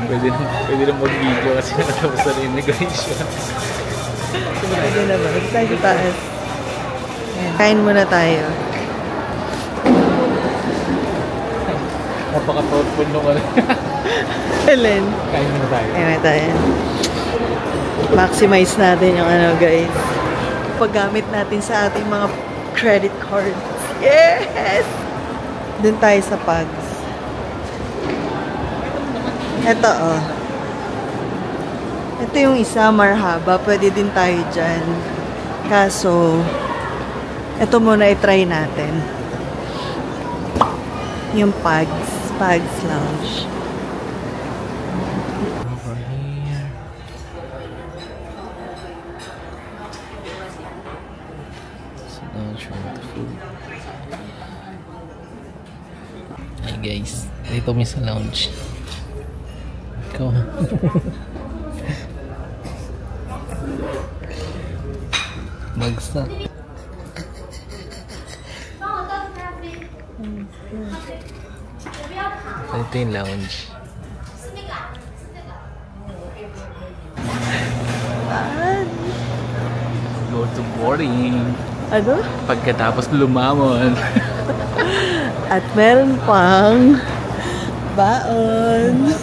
Pwede na mag-video kasi natapos na yung immigration. Pwede na ba? Pwede tayo sa taas. Kain muna tayo. Napaka-thoughtful nung ano. Helen. Kain muna tayo. Kain muna tayo. Maximize natin yung ano guys. Paggamit natin sa ating mga credit cards. Yes! Doon tayo sa Pugs. Ito oh. Ito yung isa, marhaba. Pwede din tayo dyan. Kaso, ito muna i-try natin. Yung Pugs. Pugs Lounge. Over here. So now try the food. Hi guys, dito kami sa lounge. Ikaw. Bagsak. Ito yung lounge. Go to boarding. Ano? Pagkatapos lumamon. At meron pang baon.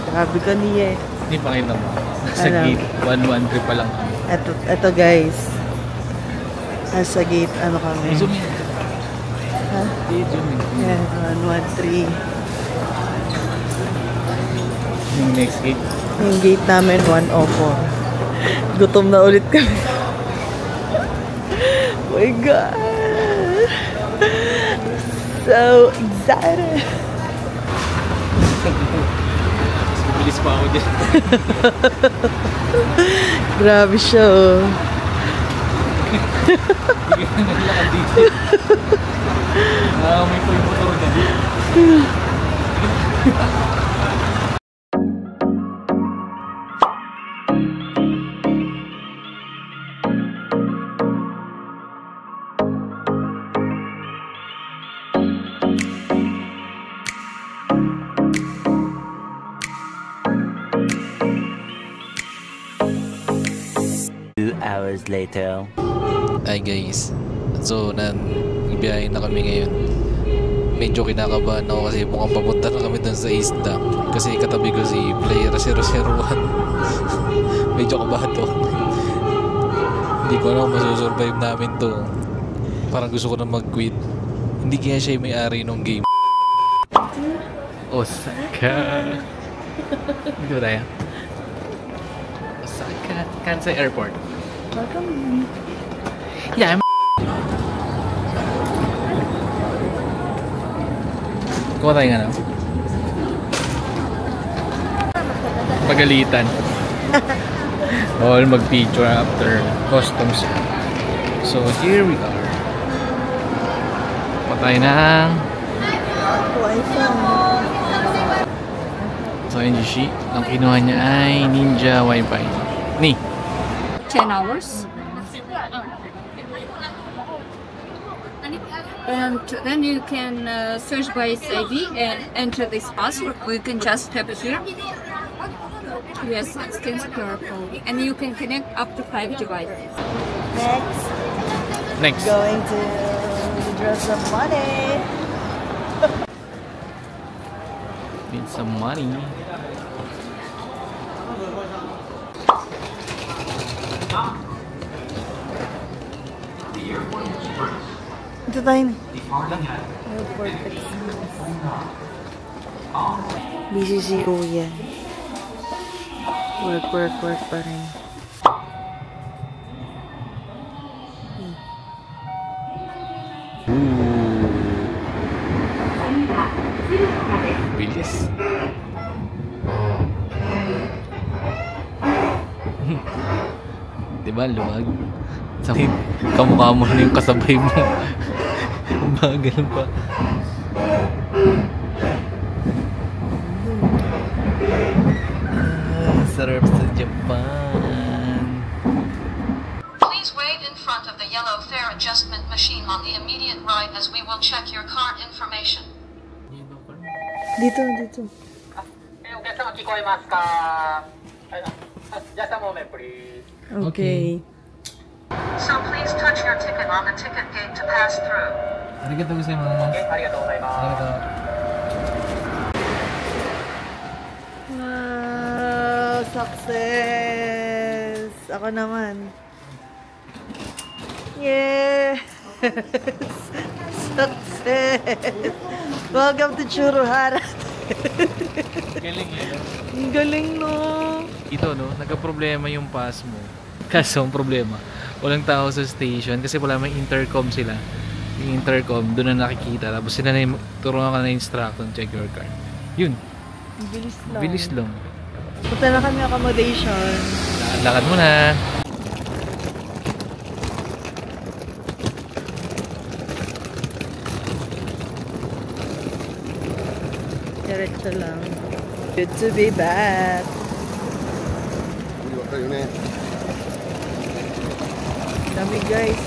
Grabe ka niya eh. Hindi pa kayo naman. Sa gate 113 pa lang kami. Ito guys. Nasa gate ano kami? Zoom in. Ha? Zoom in. Yan, 113. Yung next gate. Yung gate namin 104. Gutom na ulit kami. Oh my God! So excited! Bilis pa ako dyan. Grabe siya oh. Hindi ka naglakad dito. May po yung motor na dito. Hours later. Hi guys. So, ibiyahin na kami ngayon. Medyo kinakabahan ako kasi mukhang papunta na kami dun sa isda. Kasi katabi ko si Player 001. Medyo kabahan to. Hindi ko alam kung masusurvive namin to. Parang gusto ko na mag-quit. Hindi kaya siya yung may-ari ng game. Osaka. Dito tayo. Osaka. Kansai Airport. Welcome. Yeah, kuha tayo nga na. Pagalitan. All mag-picture after customs. So here we are. Patay ng so NGC. Ang kinuha niya ay Ninja Wi-Fi. Ni 10 hours. And then you can search by ID and enter this password. You can just tap it here. Yes, scan QR code. And you can connect up to 5 devices. Next. Going to withdraw some money. Need some money. Ito tayo na. Airport Express. Busy si Kuya. Work pa rin. Bilis. Diba, luwag? Sabi, kamukha mo na yung kasabay mo. Mga ganun pa. Sarap sa Japan. Please wait in front of the yellow fare adjustment machine on the immediate right as we will check your card information. Dito, dito. Okay. So please touch your ticket on the ticket gate to pass through. Arigatou gozaimasu. Arigatou. Wow, success! Ako naman. Yes! Success! Welcome to Churuharat. Galing eh. Ang galing, no? Ito, no? Nagka-problema yung pass mo. Kaso, ang problema, walang tao sa station kasi wala may intercom sila. Yung intercom, doon na nakikita. Tapos sila na yung turuan ka na instruction, check your card. Yun. Ang bilis lang. Bilis lang. Punta na kami accommodation. Lakad mo na. Diretso lang. Good to be back. Dami guys.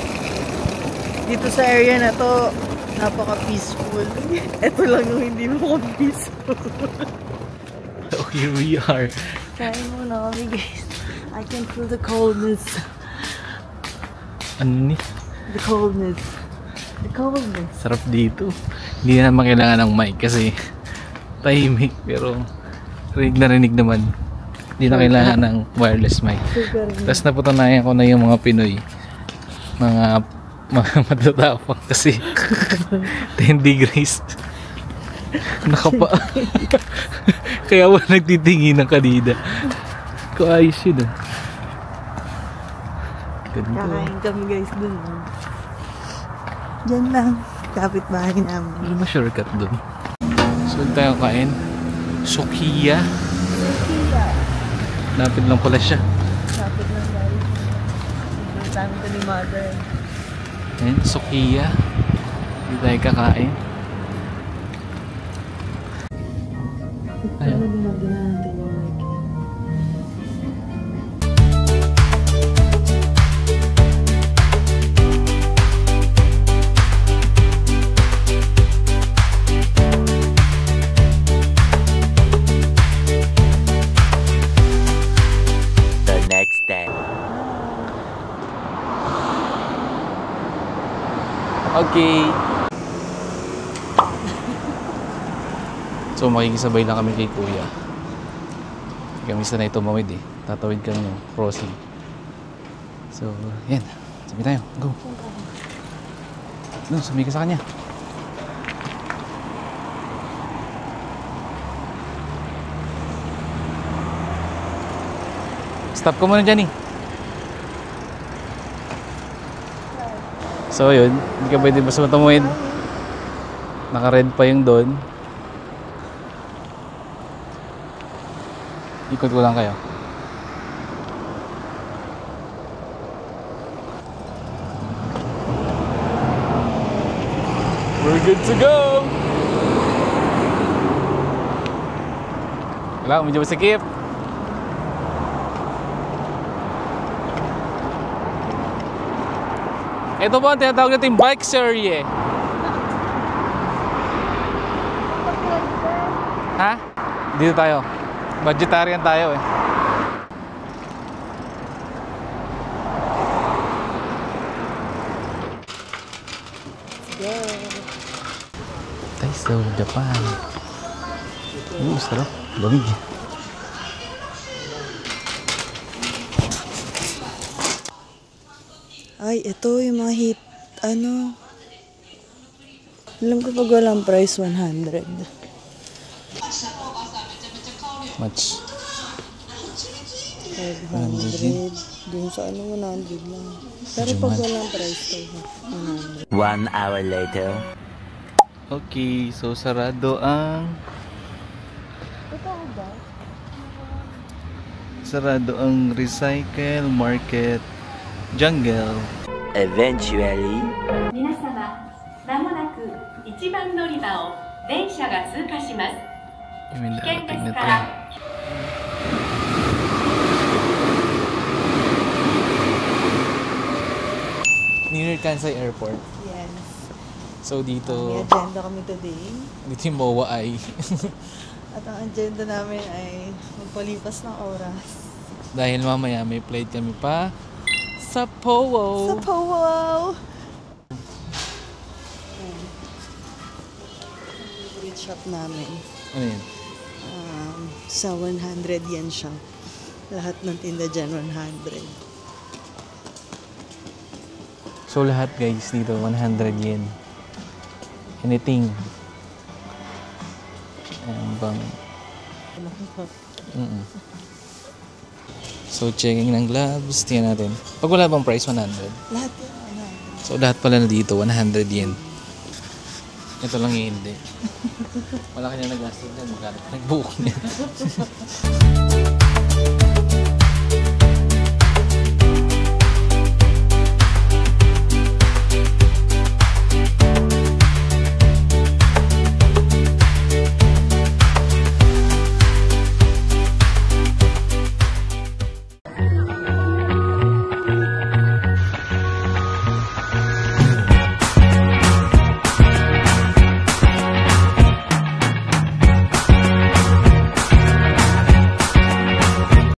Dito sa area na to, napaka-peaceful. Ito lang yung hindi mo peaceful. Oh, here we are. Kain muna kami guys. I can feel the coldness. Ano ni? The coldness. The coldness. Sarap dito. Hindi na makailangan ng mic kasi tahimik pero rinig naman. Hindi na kailangan ng wireless mic. Super. Tapos napatunayan ko na yung mga Pinoy. Mga matatapang kasi 10 degrees. Nakapa. Kaya wala nagtitingin ng kanina. Kaayos yun ah. Ganda. Kakain kami guys dun. Diyan lang. Kapit bahay namin. Ano ba shortcut dun? Saan tayo kain? Sukiya. Lapit lang pala siya. Kapit lang guys. Sobrang dami ito ni mother. Ayan, Sukiya. Hindi tayo kakain. Ano din natin natin yung mic? The next day. Okay. So makikisabay lang kami kay Kuya. Kami sanay tumawid eh. Tatawid kami ng crossing. So, yan. Sabi tayo. Go. Doon, sabi ka sa kanya. Stop ko muna dyan eh. So yun, hindi ka pwede basta matumawid. Naka-red pa yung doon. Ikot ko lang kayo. We're good to go! Wala, medyo masikip. Ito po ang tinatawag natin bike serie. Ha? Dito tayo. Vegetarian tayo eh. Taiso, Japan. Sarap. Lamig. Ay, ito yung mga hit. Ano? Alam ko pag walang price, 100. Much. 500. Dun sa ano, 100 lang. Pero pag walang price, to 100. 1 hour later. Okay, so sarado ang... Totoo ba? Sarado ang Recycle Market Jungle. Eventually. 皆様、まもなく1番乗り場を電車が通過します。 Yung may 危険で darating na すか train. ら Near Kansai Airport. Yes. So May dito, agenda kami today. dito yung MOA ay. At ang agenda namin ay magpalipas ng oras. Dahil mamaya may flight kami pa sa POWO. Sa Powwow! Favorite shop namin. Ano yun? Sa 100 yen shop. Lahat ng tinda dyan 100. So lahat guys dito 100 yen. Anything. Ayan bang. So checking ng gloves, tingnan natin. Pag wala bang price 100? Lahat yan 100. So lahat pala na dito 100 yen. Ito lang yung hindi. Wala kanya nagastos din, magkano nag-book niya.